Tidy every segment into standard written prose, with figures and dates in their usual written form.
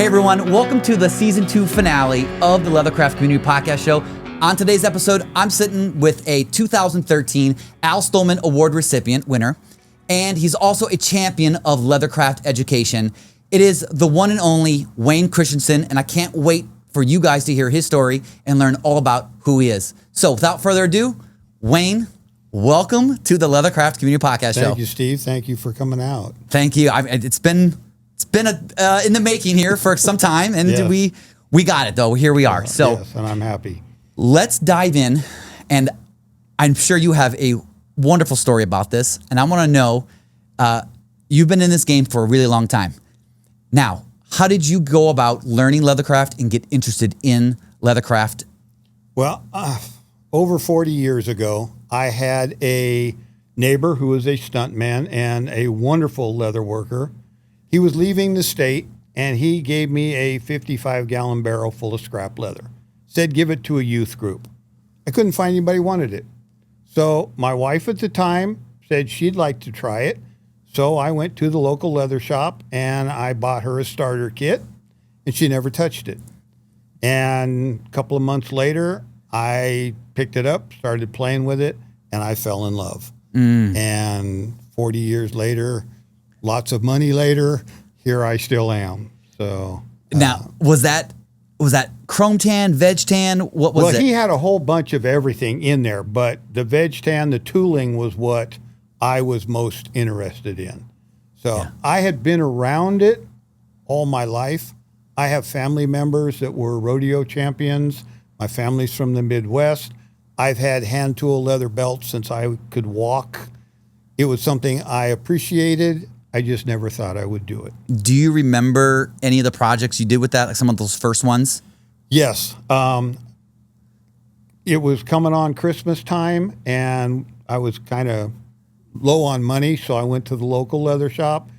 Hey everyone, welcome to the season 2 finale of the Leathercraft Community Podcast Show. On today's episode, I'm sitting with a 2013 Al Stolman Award recipient winner, and he's also a champion of Leathercraft education. It is the one and only Wayne Christensen, and I can't wait for you guys to hear his story and learn all about who he is. So without further ado, Wayne, welcome to the Leathercraft Community Podcast Show. Thank you, Steve. Thank you for coming out. Thank you. It's been in the making here for some time, and Yes. we got it though. Here we are. So yes, and I'm happy. let's dive in, and I'm sure you have a wonderful story about this, and I want to know, you've been in this game for a really long time. Now, how did you go about learning leathercraft and get interested in leathercraft? Well, over 40 years ago, I had a neighbor who was a stuntman and a wonderful leather worker. He was leaving the state, and he gave me a 55-gallon barrel full of scrap leather. Said, give it to a youth group. I couldn't find anybody who wanted it. So my wife at the time said she'd like to try it. So I went to the local leather shop, and I bought her a starter kit, and she never touched it. And a couple of months later, I picked it up, started playing with it, and I fell in love. And 40 years later, lots of money later, here I still am. So Now, was that chrome tan, veg tan? What was it? Well, he had a whole bunch of everything in there, but the veg tan, the tooling was what I was most interested in. So I had been around it all my life. I have family members that were rodeo champions. My family's from the Midwest. I've had hand tool leather belts since I could walk. It was something I appreciated. I just never thought I would do it. Do you remember any of the projects you did with that, like some of those first ones? Yes. It was coming on Christmas time, and I was kind of low on money, so I went to the local leather shop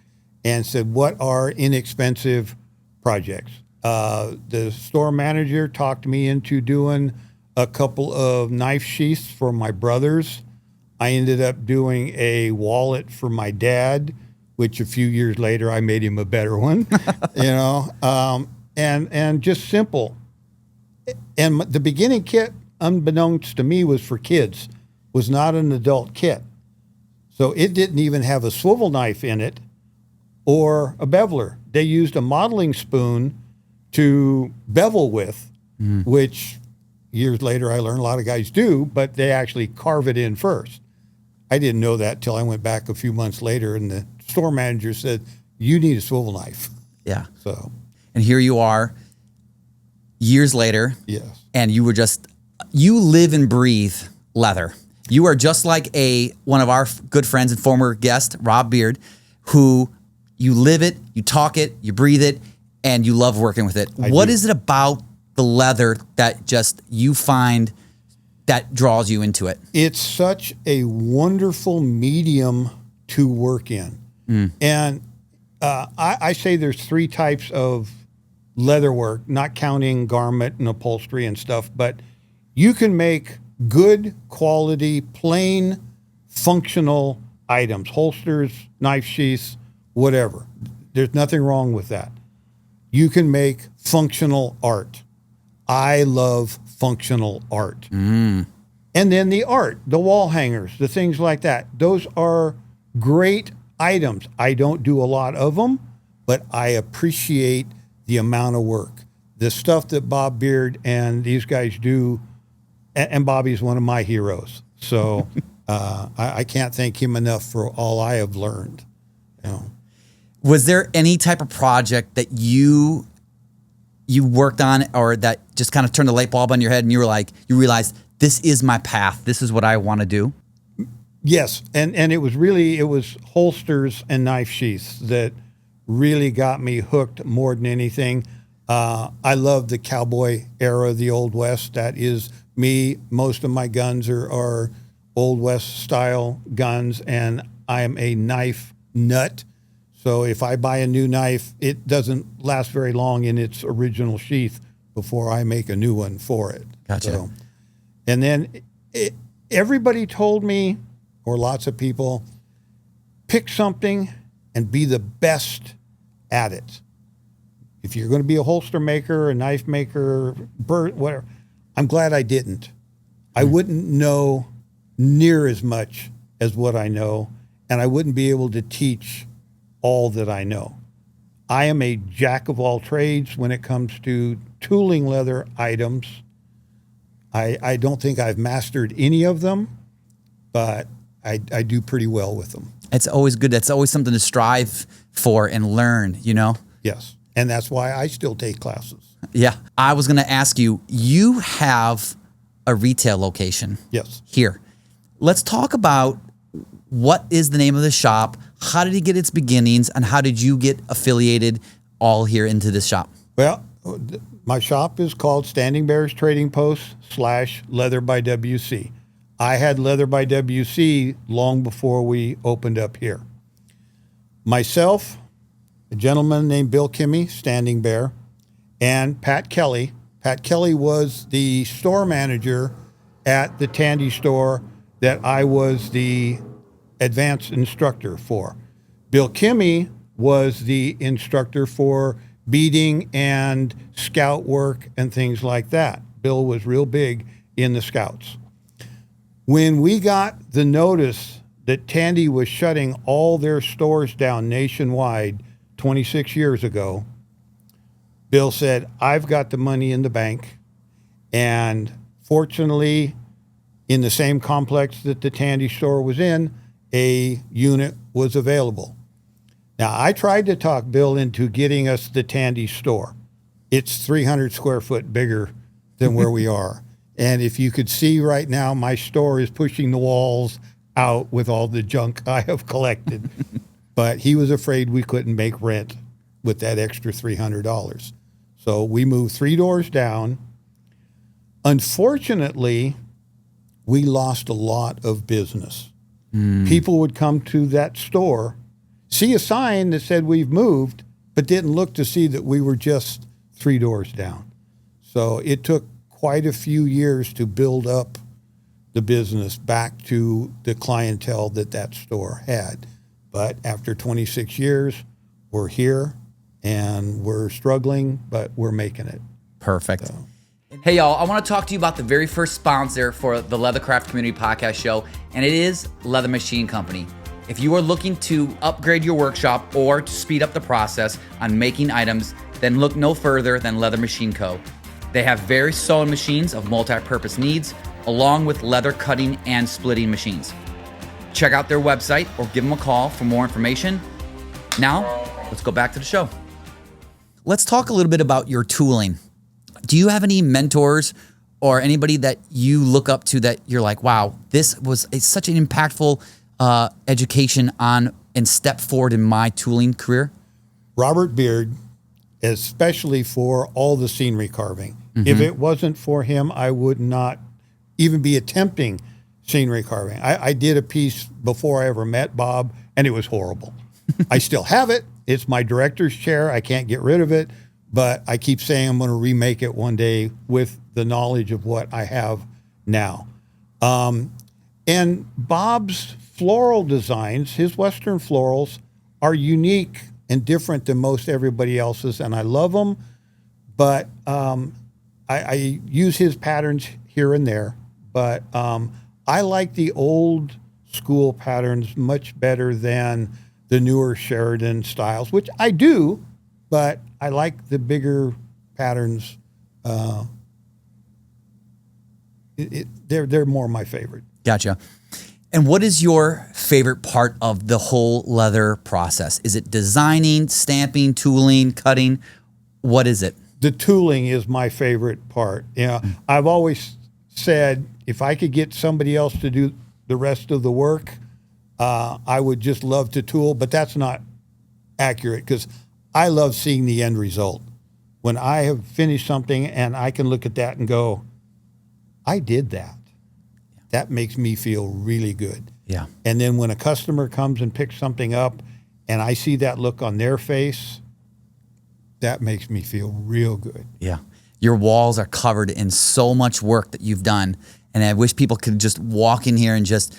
and said, what are inexpensive projects? The store manager talked me into doing a couple of knife sheaths for my brothers. I ended up doing a wallet for my dad, which a few years later I made him a better one, and just simple. And the beginning kit, unbeknownst to me, was for kids, was not an adult kit. So it didn't even have a swivel knife in it or a beveler. They used a modeling spoon to bevel with, which years later I learned a lot of guys do, but they actually carve it in first. I didn't know that till I went back a few months later, and the store manager said, you need a swivel knife. Yeah. So, And here you are, years later. yes. And you live and breathe leather. You are just like one of our good friends and former guest, Rob Beard, who you live it, you talk it, you breathe it, and you love working with it. What is it about the leather that just you find that draws you into it? It's such a wonderful medium to work in. And I say there's 3 types of leather work, not counting garment and upholstery and stuff, but you can make good quality, plain, functional items, holsters, knife sheaths, whatever. There's nothing wrong with that. You can make functional art. I love functional art. And then the art, the wall hangers, the things like that. Those are great items. I don't do a lot of them, but I appreciate the amount of work. The stuff that Bob Beard and these guys do, and Bobby's one of my heroes. So I can't thank him enough for all I have learned. Was there any type of project that you worked on, or that just kind of turned the light bulb on your head and you realized this is my path, this is what I want to do? Yes, and it was holsters and knife sheaths that really got me hooked more than anything. I love the cowboy era of the Old West. That is me. Most of my guns are Old West style guns, and I am a knife nut. So if I buy a new knife, it doesn't last very long in its original sheath before I make a new one for it. Gotcha. So, and then everybody told me, or lots of people, pick something and be the best at it. If you're going to be a holster maker, a knife maker, bird, whatever, I'm glad I didn't. I wouldn't know near as much as what I know, and I wouldn't be able to teach all that I know. I am a jack of all trades when it comes to tooling leather items. I don't think I've mastered any of them, but I do pretty well with them. It's always good. That's always something to strive for and learn, you know? Yes. And that's why I still take classes. Yeah. I was going to ask you, you have a retail location. Yes. Here. Let's talk about what is the name of the shop, how did it get its beginnings, and how did you get affiliated all here into this shop? Well, my shop is called Standing Bears Trading Post / Leather by WC. I had Leather by WC long before we opened up here. Myself, a gentleman named Bill Kimmy, Standing Bear, and Pat Kelly. Pat Kelly was the store manager at the Tandy store that I was the advanced instructor for. Bill Kimmy was the instructor for beading and scout work and things like that. Bill was real big in the scouts. When we got the notice that Tandy was shutting all their stores down nationwide 26 years ago, Bill said, I've got the money in the bank. And fortunately, in the same complex that the Tandy store was in, a unit was available. Now, I tried to talk Bill into getting us the Tandy store. It's 300 square foot bigger than where we are. And if you could see right now, my store is pushing the walls out with all the junk I have collected. But he was afraid we couldn't make rent with that extra $300. So we moved 3 doors down. Unfortunately, we lost a lot of business. People would come to that store, see a sign that said we've moved, but didn't look to see that we were just 3 doors down. So it took quite a few years to build up the business back to the clientele that store had. But after 26 years, we're here and we're struggling, but we're making it. Perfect. So. Hey, y'all, I want to talk to you about the very first sponsor for the Leathercraft Community Podcast Show, and it is Leather Machine Company. If you are looking to upgrade your workshop or to speed up the process on making items, then look no further than Leather Machine Co. They have various sewing machines of multi-purpose needs, along with leather cutting and splitting machines. Check out their website or give them a call for more information. Now, let's go back to the show. Let's talk a little bit about your tooling. Do you have any mentors or anybody that you look up to that you're like, wow, this was such an impactful education on and step forward in my tooling career? Robert Beard, especially for all the scenery carving. Mm-hmm. If it wasn't for him, I would not even be attempting scenery carving. I did a piece before I ever met Bob, and it was horrible. I still have it. It's my director's chair. I can't get rid of it. But I keep saying I'm going to remake it one day with the knowledge of what I have now. And Bob's floral designs, his Western florals, are unique and different than most everybody else's, and I love them. But I use his patterns here and there. But I like the old school patterns much better than the newer Sheridan styles, which I do, but I like the bigger patterns. They're more my favorite. Gotcha. And what is your favorite part of the whole leather process? Is it designing, stamping, tooling, cutting? What is it? The tooling is my favorite part. You know, I've always said if I could get somebody else to do the rest of the work, I would just love to tool, but that's not accurate because I love seeing the end result. When I have finished something and I can look at that and go, I did that. That makes me feel really good. Yeah. And then when a customer comes and picks something up and I see that look on their face, that makes me feel real good. Yeah. Your walls are covered in so much work that you've done. And I wish people could just walk in here and just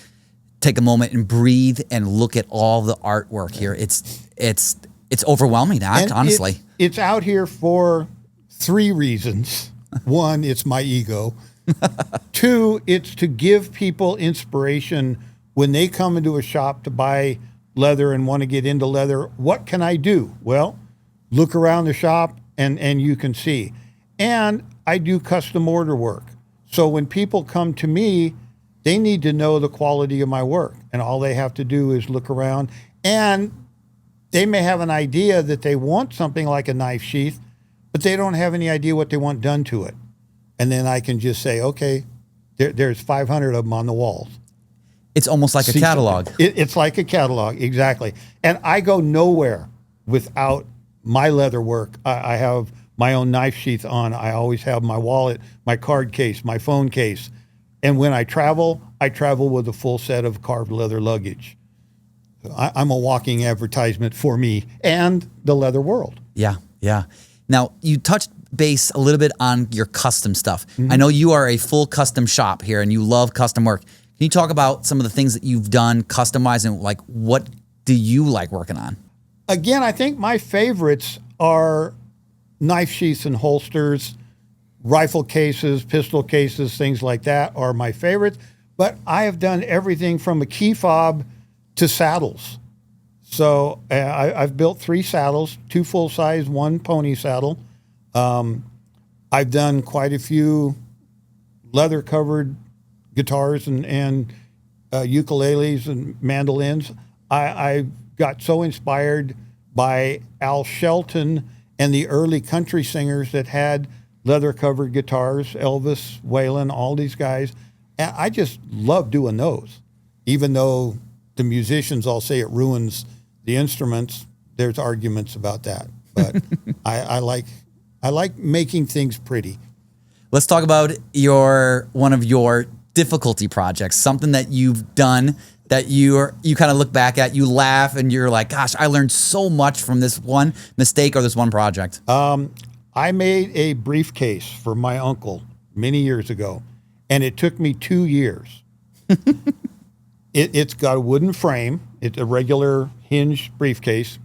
take a moment and breathe and look at all the artwork here. It's It's overwhelming, Doc, And honestly. it's out here for 3 reasons. One, it's my ego. 2, it's to give people inspiration when they come into a shop to buy leather and want to get into leather. What can I do? Well, look around the shop and you can see. And I do custom order work. So when people come to me, they need to know the quality of my work. And all they have to do is look around. And they may have an idea that they want something like a knife sheath, but they don't have any idea what they want done to it. And then I can just say, okay, there's 500 of them on the walls. It's almost like a catalog. It's like a catalog, exactly. And I go nowhere without my leather work. I have my own knife sheath on. I always have my wallet, my card case, my phone case. And when I travel with a full set of carved leather luggage. I'm a walking advertisement for me and the leather world. Yeah, yeah. Now, you touched base a little bit on your custom stuff. I know you are a full custom shop here and you love custom work. Can you talk about some of the things that you've done customized and like what do you like working on? Again, I think my favorites are knife sheaths and holsters, rifle cases, pistol cases, things like that are my favorites. But I have done everything from a key fob to saddles. So I've built 3 saddles, 2 full size, 1 pony saddle. I've done quite a few leather covered guitars and ukuleles and mandolins. I got so inspired by Al Shelton and the early country singers that had leather covered guitars, Elvis, Waylon, all these guys. And I just love doing those, even though the musicians all say it ruins the instruments. There's arguments about that, but I like making things pretty. Let's talk about one of your difficulty projects, something that you've done that you kind of look back at, you laugh, and you're like, gosh, I learned so much from this one mistake or this one project. I made a briefcase for my uncle many years ago, and it took me 2 years. It's got a wooden frame. It's a regular hinged briefcase.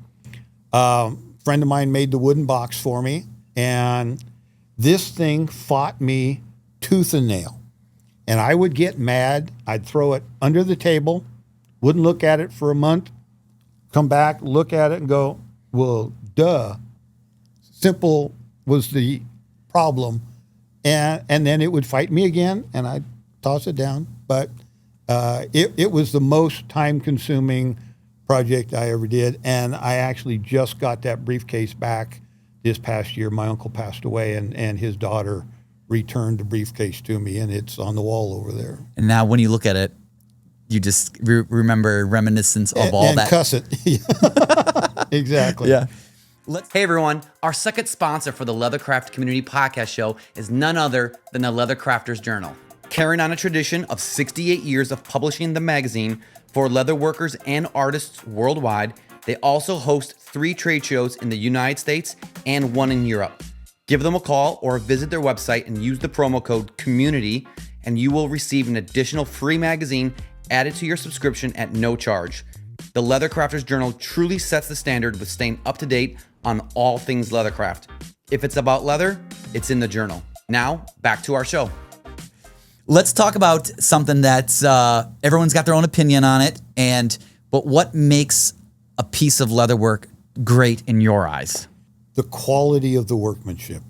Friend of mine made the wooden box for me, and this thing fought me tooth and nail. And I would get mad. I'd throw it under the table, wouldn't look at it for a month, come back, look at it, and go, well, duh. Simple was the problem. And then it would fight me again, and I'd toss it down. But it was the most time-consuming project I ever did, and I actually just got that briefcase back this past year. My uncle passed away, and his daughter returned the briefcase to me, and it's on the wall over there. And now when you look at it, you just remember reminiscence of all that. And cuss it. Exactly. Yeah. Hey everyone, our second sponsor for the Leathercraft Community Podcast Show is none other than the Leathercrafters Journal. Carrying on a tradition of 68 years of publishing the magazine for leather workers and artists worldwide, they also host 3 trade shows in the United States and 1 in Europe. Give them a call or visit their website and use the promo code COMMUNITY, and you will receive an additional free magazine added to your subscription at no charge. The Leathercrafters Journal truly sets the standard with staying up to date on all things leathercraft. If it's about leather, it's in the journal. Now, back to our show. Let's talk about something that's everyone's got their own opinion on it, but what makes a piece of leather work great in your eyes? The quality of the workmanship.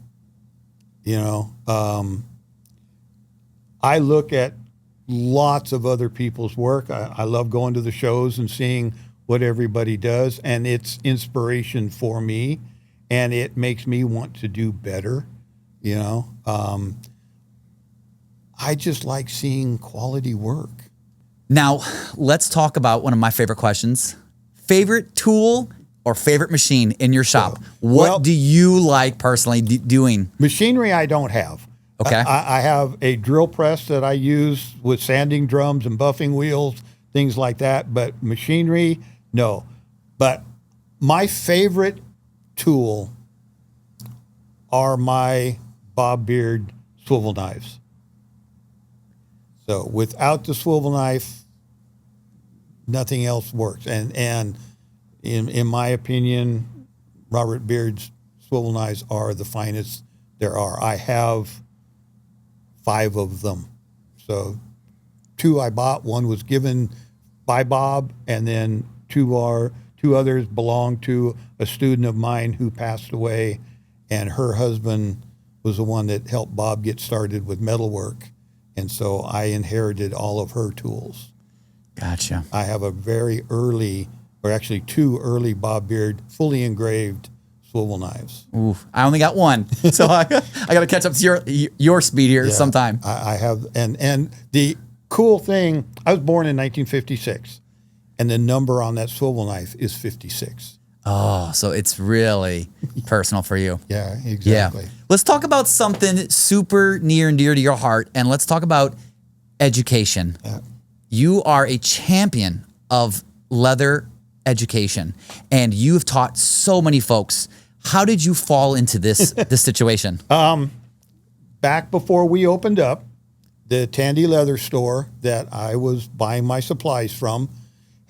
I look at lots of other people's work. I love going to the shows and seeing what everybody does, and it's inspiration for me, and it makes me want to do better. I just like seeing quality work. Now, let's talk about one of my favorite questions. Favorite tool or favorite machine in your shop? What do you like personally doing? Machinery I don't have. Okay. I have a drill press that I use with sanding drums and buffing wheels, things like that. But machinery, no. But my favorite tool are my Bob Beard swivel knives. So without the swivel knife, nothing else works. And in my opinion, Robert Beard's swivel knives are the finest there are. I have 5 of them. So 2 I bought, one was given by Bob, and then 2 others belong to a student of mine who passed away, and her husband was the one that helped Bob get started with metalwork. And so I inherited all of her tools. Gotcha. I have a very early, or actually 2 early Bob Beard fully engraved swivel knives. Ooh, I only got 1, so I got to catch up to your speed here sometime. I have, and the cool thing, I was born in 1956, and the number on that swivel knife is 56. Oh, so it's really personal for you. Yeah, exactly. Yeah. Let's talk about something super near and dear to your heart, and let's talk about education. Yeah. You are a champion of leather education, and you have taught so many folks. How did you fall into this situation? Back before we opened up, the Tandy Leather store that I was buying my supplies from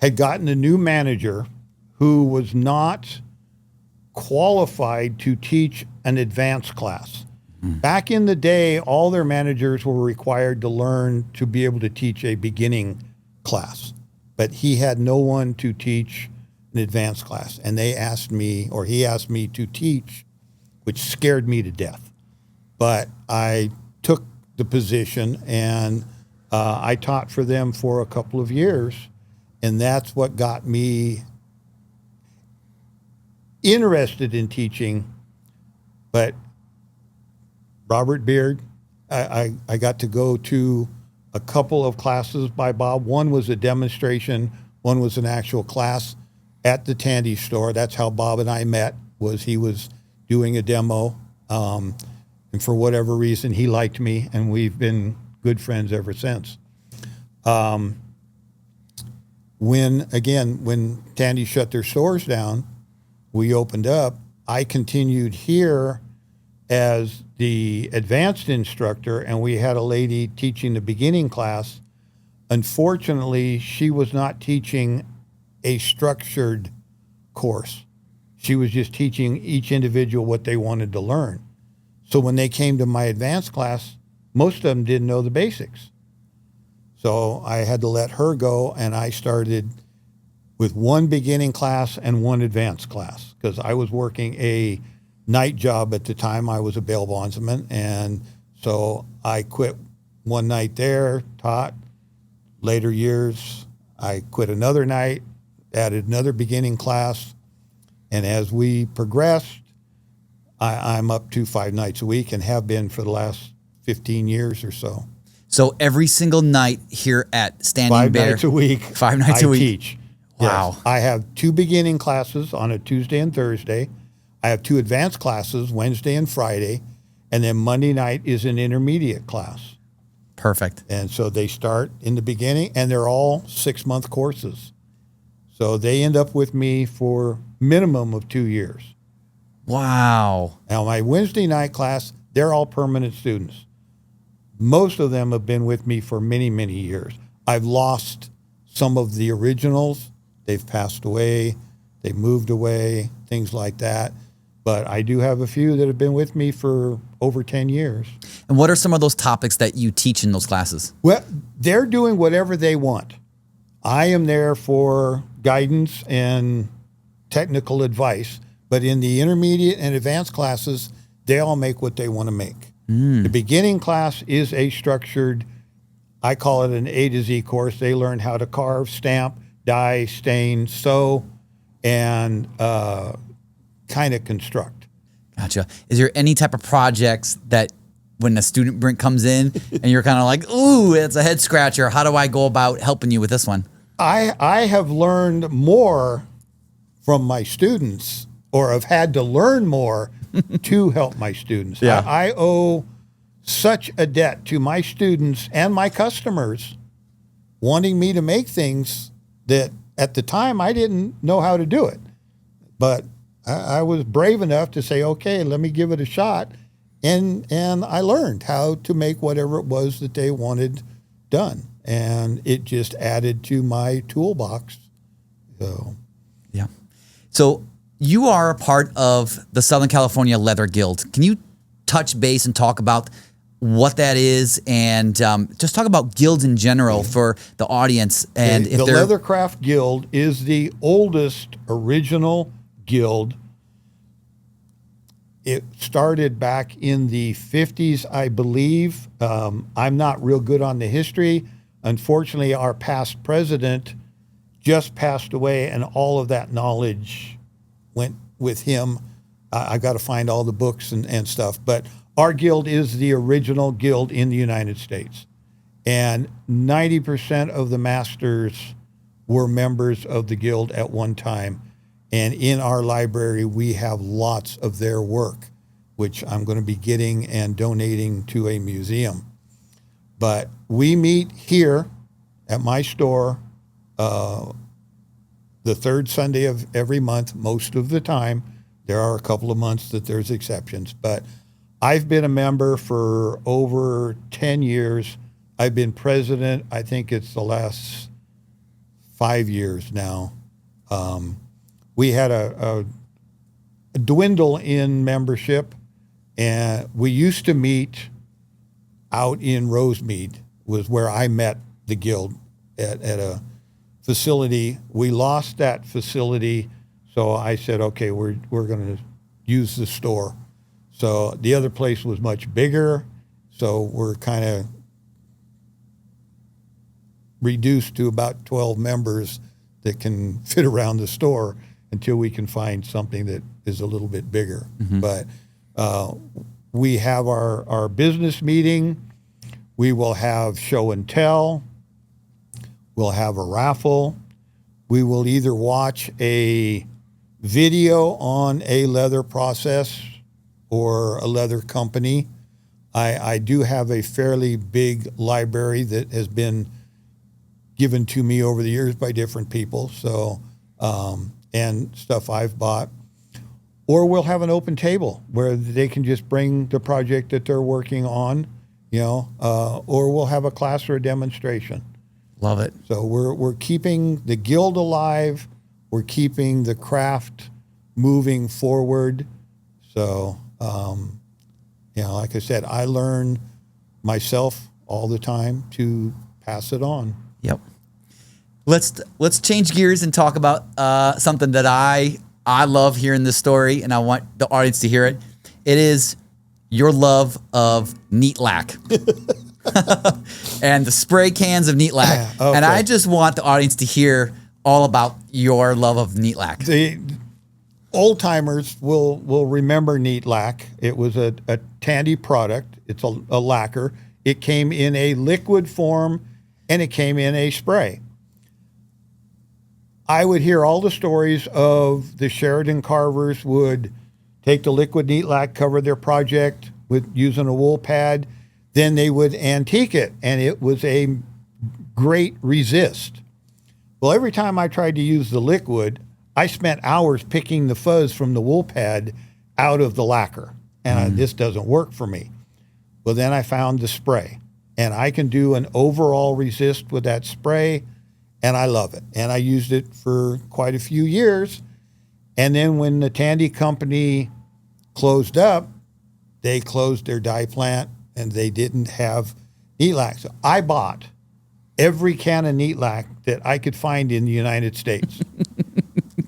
had gotten a new manager who was not qualified to teach an advanced class. Back in the day, all their managers were required to learn to be able to teach a beginning class, but he had no one to teach an advanced class. And he asked me to teach, which scared me to death. But I took the position, and I taught for them for a couple of years, and that's what got me interested in teaching. But Robert Beard, I got to go to a couple of classes by Bob. One was a demonstration, one was an actual class at the Tandy store. That's how Bob and I met, was he was doing a demo. And for whatever reason, he liked me, and we've been good friends ever since. When Tandy shut their stores down, we opened up. I continued here as the advanced instructor, and we had a lady teaching the beginning class. Unfortunately, she was not teaching a structured course. She was just teaching each individual what they wanted to learn. So when they came to my advanced class, most of them didn't know the basics. So I had to let her go, and I started with 1 beginning class and 1 advanced class, because I was working a night job at the time. I was a bail bondsman, and so I quit one night there, taught. Later years, I quit another night, added another beginning class, and as we progressed, I'm up to 5 nights a week, and have been for the last 15 years or so. So every single night here at Standing 5 Bear. nights a week. 5 nights a week. I teach. Wow. Yes. I have 2 beginning classes on a Tuesday and Thursday. I have 2 advanced classes, Wednesday and Friday. And then Monday night is an intermediate class. Perfect. And so they start in the beginning, and they're all 6-month courses. So they end up with me for minimum of 2 years. Wow. Now, my Wednesday night class, they're all permanent students. Most of them have been with me for many, many years. I've lost some of the originals. They've passed away. They've moved away, things like that. But I do have a few that have been with me for over 10 years. And what are some of those topics that you teach in those classes? Well, they're doing whatever they want. I am there for guidance and technical advice. But in the intermediate and advanced classes, they all make what they want to make. The beginning class is a structured, I call it an A to Z course. They learn how to carve, stamp, dye, stain, sew, and kind of construct. Gotcha. Is there any type of projects that when a student comes in and you're kind of like, ooh, it's a head scratcher. How do I go about helping you with this one? I have learned more from my students, or have had to learn more to help my students. Yeah. I owe such a debt to my students and my customers wanting me to make things that at the time I didn't know how to do it. But I was brave enough to say, okay, let me give it a shot. And I learned how to make whatever it was that they wanted done. And it just added to my toolbox. So, yeah. So you are a part of the Southern California Leather Guild. Can you touch base and talk about what that is, and just talk about guilds in general for the audience? And the Leathercraft Guild is the oldest original guild. It started back in the 50s, I believe. I'm not real good on the history. Unfortunately, our past president just passed away, and all of that knowledge went with him. I got to find all the books and stuff. But our guild is the original guild in the United States. And 90% of the masters were members of the guild at one time. And in our library, we have lots of their work, which I'm going to be getting and donating to a museum. But we meet here at my store the third Sunday of every month, most of the time. There are a couple of months that there's exceptions, but I've been a member for over 10 years. I've been president, I think it's the last 5 years now. We had a dwindle in membership, and we used to meet out in Rosemead, was where I met the guild at a facility. We lost that facility, so I said, okay, we're going to use the store. So the other place was much bigger, so we're kind of reduced to about 12 members that can fit around the store until we can find something that is a little bit bigger. Mm-hmm. But we have our business meeting. We will have show and tell. We'll have a raffle. We will either watch a video on a leather process or a leather company. I do have a fairly big library that has been given to me over the years by different people, so and stuff I've bought. Or we'll have an open table where they can just bring the project that they're working on, or we'll have a class or a demonstration. Love it. So we're keeping the guild alive. We're keeping the craft moving forward. So, like I said, I learn myself all the time to pass it on. Yep. Let's change gears and talk about something that I love hearing this story, and I want the audience to hear it. It is your love of neat lack. And the spray cans of neat lack. Okay. And I just want the audience to hear all about your love of neat lack. The old timers will remember neat lack. It was a Tandy product. It's a lacquer. It came in a liquid form, and it came in a spray. I would hear all the stories of the Sheridan carvers would take the liquid neat lack, cover their project with using a wool pad, then they would antique it, and it was a great resist. Well, every time I tried to use the liquid, I spent hours picking the fuzz from the wool pad out of the lacquer, and this doesn't work for me. Well, then I found the spray, and I can do an overall resist with that spray, and I love it. And I used it for quite a few years, and then when the Tandy company closed up, they closed their dye plant, and they didn't have neat lack. So I bought every can of neat lack that I could find in the United States.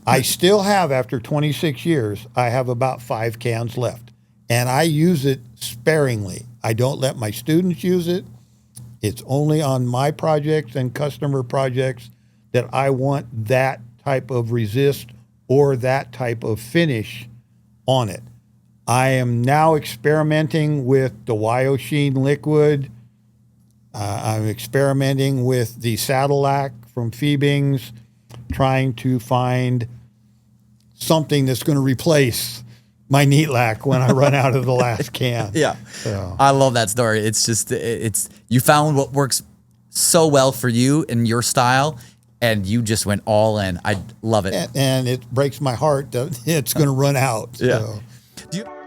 I still have, after 26 years, I have about 5 cans left. And I use it sparingly. I don't let my students use it. It's only on my projects and customer projects that I want that type of resist or that type of finish on it. I am now experimenting with the Wyoming liquid. I'm experimenting with the saddle lack from Phoebings, trying to find something that's going to replace my neat lack when I run out of the last can. Yeah. So. I love that story. It's just, you found what works so well for you and your style, and you just went all in. I love it. And it breaks my heart that it's going to run out. Yeah. So.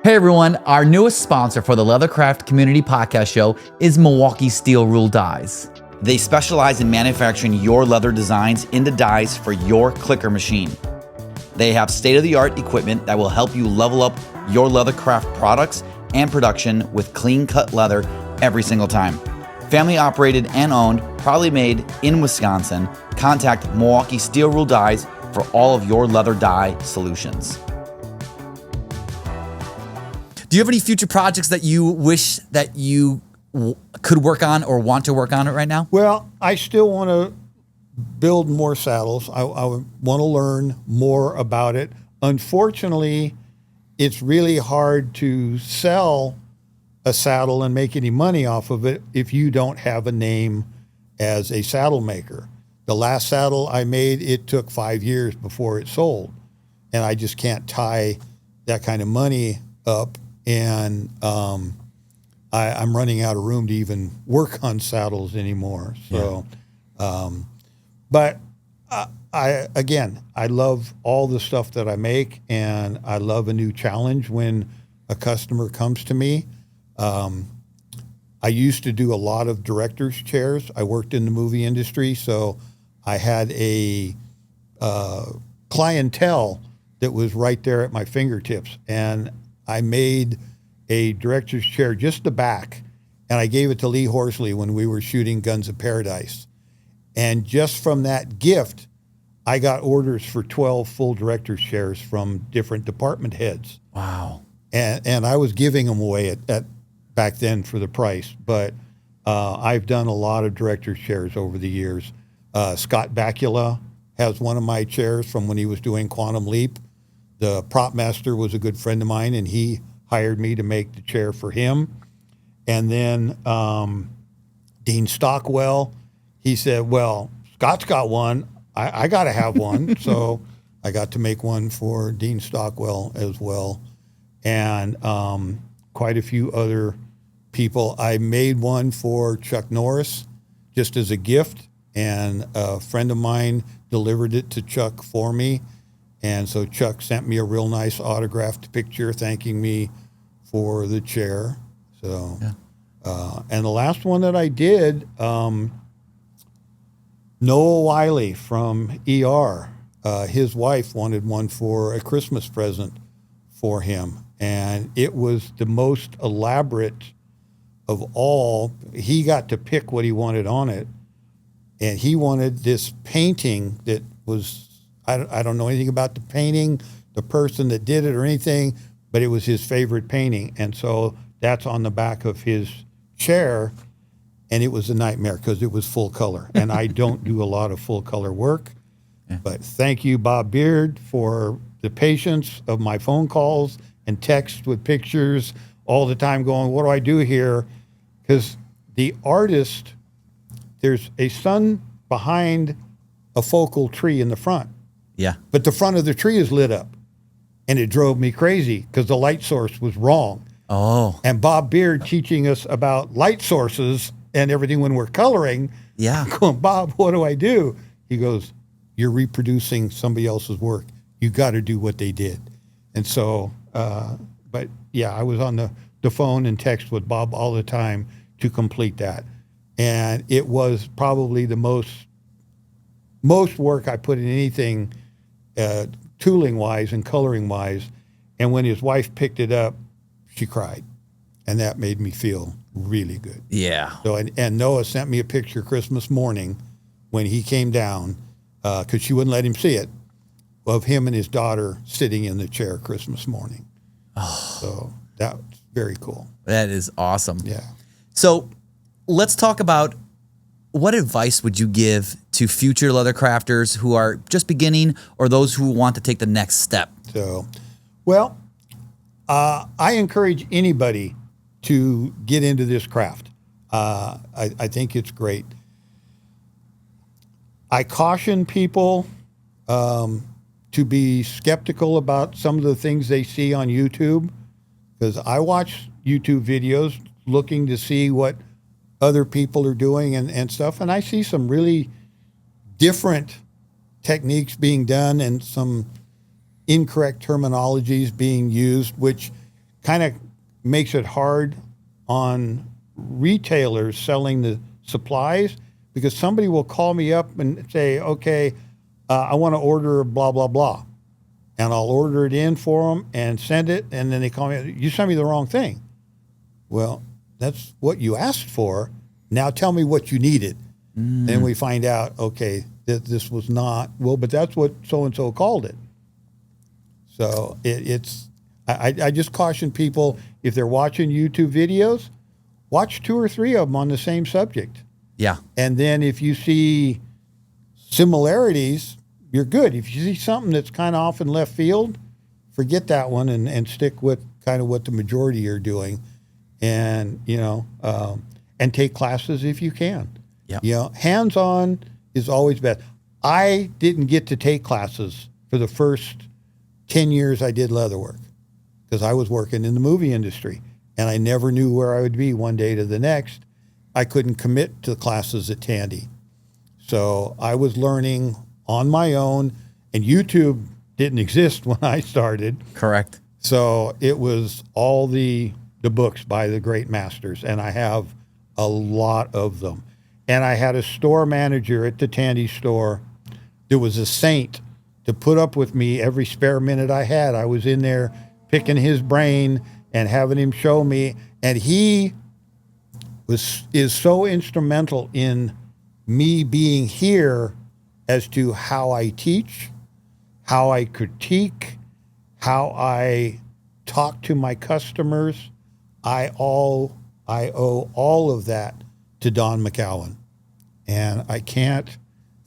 Hey everyone, our newest sponsor for the Leathercraft Community Podcast Show is Milwaukee Steel Rule Dyes. They specialize in manufacturing your leather designs into dyes for your clicker machine. They have state-of-the-art equipment that will help you level up your leathercraft products and production with clean-cut leather every single time. Family operated and owned, proudly made in Wisconsin. Contact Milwaukee Steel Rule Dyes for all of your leather dye solutions. Do you have any future projects that you wish that you could work on or want to work on it right now? Well, I still want to build more saddles. I want to learn more about it. Unfortunately, it's really hard to sell a saddle and make any money off of it if you don't have a name as a saddle maker. The last saddle I made, it took 5 years before it sold. And I just can't tie that kind of money up. And I'm running out of room to even work on saddles anymore. So, but I love all the stuff that I make, and I love a new challenge when a customer comes to me. I used to do a lot of director's chairs. I worked in the movie industry, so I had a clientele that was right there at my fingertips. And I made a director's chair, just the back, and I gave it to Lee Horsley when we were shooting Guns of Paradise. And just from that gift, I got orders for 12 full director's chairs from different department heads. Wow. And I was giving them away at back then for the price. But I've done a lot of director's chairs over the years. Scott Bakula has one of my chairs from when he was doing Quantum Leap. The prop master was a good friend of mine, and he hired me to make the chair for him. And then Dean Stockwell, he said, well, Scott's got one. I got to have one. So I got to make one for Dean Stockwell as well. And quite a few other people. I made one for Chuck Norris just as a gift. And a friend of mine delivered it to Chuck for me. And so Chuck sent me a real nice autographed picture thanking me for the chair. So, and the last one that I did, Noah Wiley from ER, his wife wanted one for a Christmas present for him. And it was the most elaborate of all. He got to pick what he wanted on it. And he wanted this painting that was, I don't know anything about the painting, the person that did it or anything, but it was his favorite painting. And so that's on the back of his chair. And it was a nightmare because it was full color. And I don't do a lot of full color work. Yeah. But thank you, Bob Beard, for the patience of my phone calls and texts with pictures all the time going, what do I do here? Because the artist, there's a sun behind a focal tree in the front. Yeah. But the front of the tree is lit up. And it drove me crazy because the light source was wrong. Oh. And Bob Beard teaching us about light sources and everything when we're coloring. Yeah. I'm going, Bob, what do I do? He goes, you're reproducing somebody else's work. You got to do what they did. And so, but yeah, I was on the phone and text with Bob all the time to complete that. And it was probably the most work I put in anything tooling wise and coloring wise. And when his wife picked it up, she cried. And that made me feel really good. Yeah. So, and Noah sent me a picture Christmas morning when he came down, because she wouldn't let him see it, of him and his daughter sitting in the chair Christmas morning. Oh. So that was very cool. That is awesome. Yeah. So let's talk about, what advice would you give to future leather crafters who are just beginning or those who want to take the next step? So, well, I encourage anybody to get into this craft. I think it's great. I caution people to be skeptical about some of the things they see on YouTube, because I watch YouTube videos looking to see what other people are doing and stuff, and I see some really different techniques being done and some incorrect terminologies being used, which kind of makes it hard on retailers selling the supplies, because somebody will call me up and say, okay, I want to order blah, blah, blah. and I'll order it in for them and send it. And then they call me, you sent me the wrong thing. Well, that's what you asked for. Now tell me what you needed. And we find out, okay, that this was not, well, but that's what so-and-so called it. So I just caution people, if they're watching YouTube videos, watch 2 or 3 of them on the same subject. Yeah. And then if you see similarities, you're good. If you see something that's kind of off in left field, forget that one and stick with kind of what the majority are doing. And, and take classes if you can. Yeah. Hands-on is always best. I didn't get to take classes for the first 10 years I did leather work because I was working in the movie industry and I never knew where I would be one day to the next. I couldn't commit to classes at Tandy. So I was learning on my own, and YouTube didn't exist when I started. Correct. So it was all the books by the great masters, and I have a lot of them. And I had a store manager at the Tandy store that was a saint to put up with me every spare minute I had. I was in there picking his brain and having him show me, and he is so instrumental in me being here as to how I teach, how I critique, how I talk to my customers. I owe all of that to Don McCowan. And I can't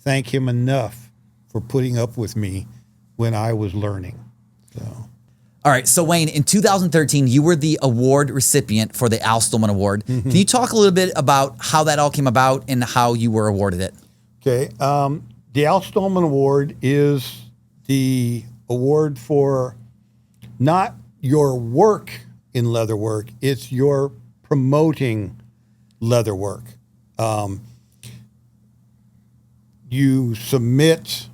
thank him enough for putting up with me when I was learning. So. All right. So Wayne, in 2013, you were the award recipient for the Al Stolman Award. Can you talk a little bit about how that all came about and how you were awarded it? Okay. The Al Stolman Award is the award for not your work in leatherwork, it's your promoting leatherwork. You submit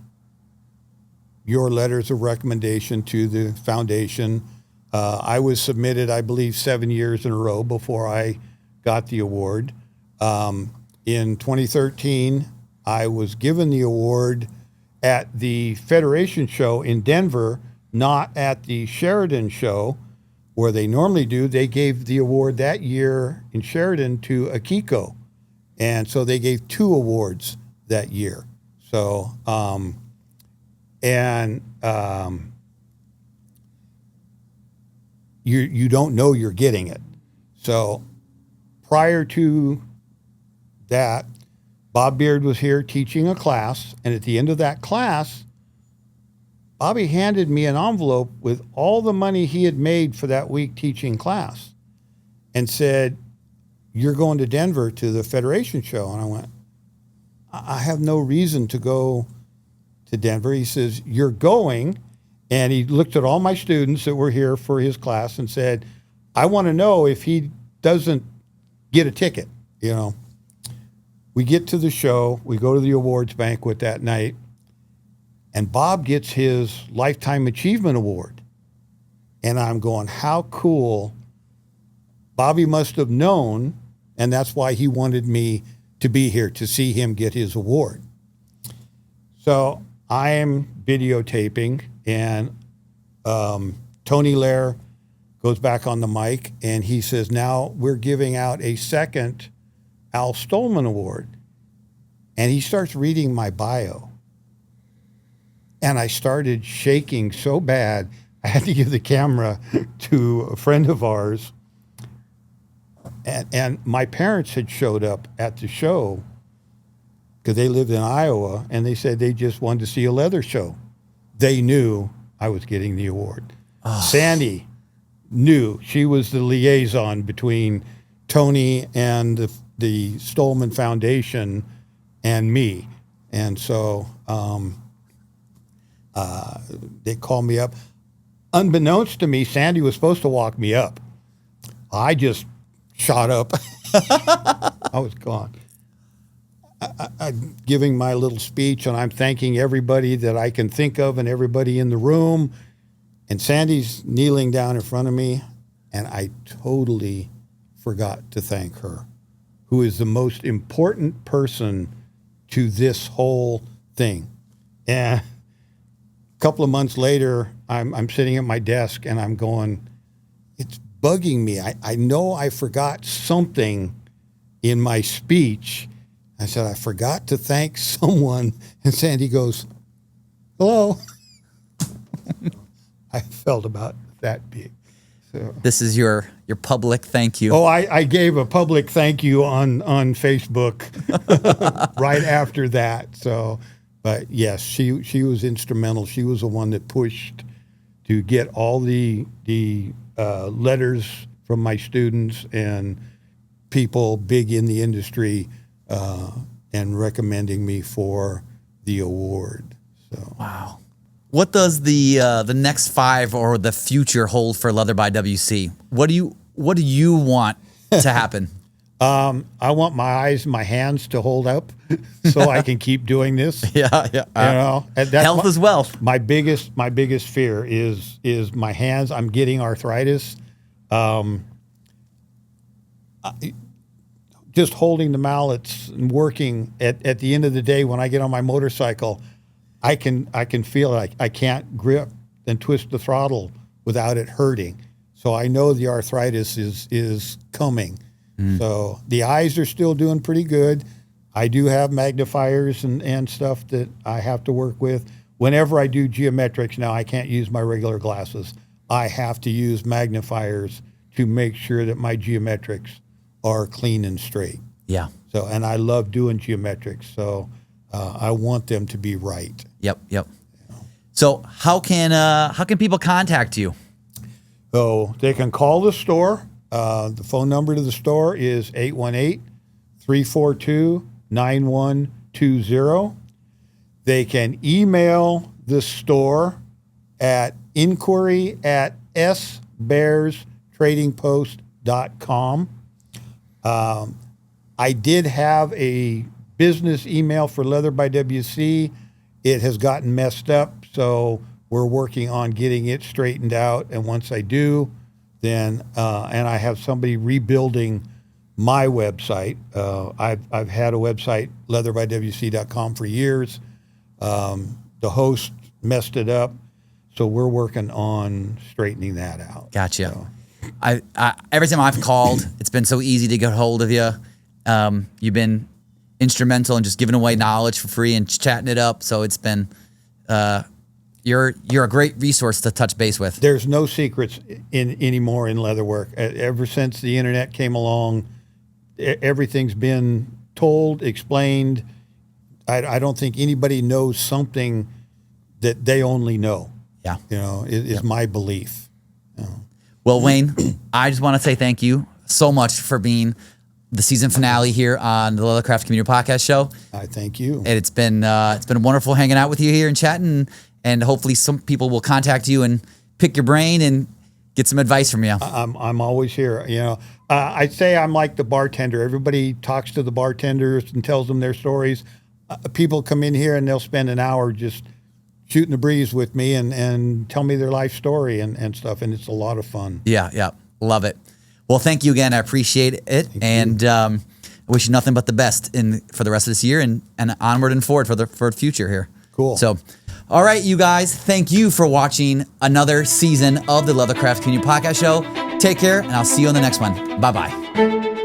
your letters of recommendation to the foundation. I was submitted, I believe, 7 years in a row before I got the award. In 2013, I was given the award at the Federation show in Denver, not at the Sheridan show where they normally do. They gave the award that year in Sheridan to Akiko. And so they gave 2 awards that year. So, you don't know you're getting it. So prior to that, Bob Beard was here teaching a class, and at the end of that class, Bobby handed me an envelope with all the money he had made for that week teaching class and said, "You're going to Denver to the Federation show." And I went, "I have no reason to go to Denver." He says, "You're going." And he looked at all my students that were here for his class and said, "I want to know if he doesn't get a ticket." We get to the show, we go to the awards banquet that night, and Bob gets his Lifetime Achievement Award. And I'm going, how cool. Bobby must have known, and that's why he wanted me to be here to see him get his award. So I am videotaping, and Tony Lair goes back on the mic, and he says, "Now we're giving out a second Al Stolman Award." And he starts reading my bio. And I started shaking so bad, I had to give the camera to a friend of ours. And my parents had showed up at the show because they lived in Iowa, and they said they just wanted to see a leather show. They knew I was getting the award. Oh. Sandy knew. She was the liaison between Tony and the Stolman Foundation and me. And so they called me up. Unbeknownst to me, Sandy was supposed to walk me up. I just shot up. I was gone. I'm giving my little speech, and I'm thanking everybody that I can think of and everybody in the room. And Sandy's kneeling down in front of me, and I totally forgot to thank her, who is the most important person to this whole thing. And couple of months later, I'm sitting at my desk and I'm going, it's bugging me. I know I forgot something in my speech. I said, I forgot to thank someone. And Sandy goes, hello. I felt about that big. So. This is your public thank you. Oh, I gave a public thank you on Facebook right after that. So, but yes, she was instrumental. She was the one that pushed to get all the letters from my students and people big in the industry and recommending me for the award. So wow. What does the next 5 or the future hold for Leather by WC? What do you want to happen? I want my eyes, my hands to hold up so I can keep doing this. Yeah. You know, and that's health is wealth. My biggest fear is my hands. I'm getting arthritis. Just holding the mallets and working at the end of the day when I get on my motorcycle, I can feel like I can't grip and twist the throttle without it hurting. So I know the arthritis is coming. So the eyes are still doing pretty good. I do have magnifiers and stuff that I have to work with. Whenever I do geometrics now, I can't use my regular glasses. I have to use magnifiers to make sure that my geometrics are clean and straight. Yeah. So, and I love doing geometrics. So I want them to be right. Yep. So how can people contact you? So they can call the store. The phone number to the store is 818-342-9120. They can email the store at inquiry@sbearstradingpost.com. I did have a business email for Leather by WC. It has gotten messed up, so we're working on getting it straightened out. And once I do, then and I have somebody rebuilding my website. I've had a website, leatherbywc.com, for years. The host messed it up, so we're working on straightening that out. Gotcha. So. I every time I've called, it's been so easy to get hold of you. You've been instrumental in just giving away knowledge for free and chatting it up. So it's been you're a great resource to touch base with. There's no secrets anymore in leatherwork. Ever since the internet came along, everything's been told, explained. I don't think anybody knows something that they only know. Yeah, is my belief. Well, Wayne, I just want to say thank you so much for being the season finale here on the Leathercraft Community Podcast Show. I thank you. And it's been wonderful hanging out with you here and chatting, and hopefully some people will contact you and pick your brain and get some advice from you. I'm always here. I'd say I'm like the bartender. Everybody talks to the bartenders and tells them their stories. People come in here and they'll spend an hour just shooting the breeze with me and tell me their life story and stuff, and it's a lot of fun. Yeah. Love it. Well, thank you again. I appreciate it. I wish you nothing but the best for the rest of this year and onward and forward for the future here. Cool. So, all right, you guys, thank you for watching another season of the Leathercraft Community Podcast Show. Take care, and I'll see you on the next one. Bye-bye.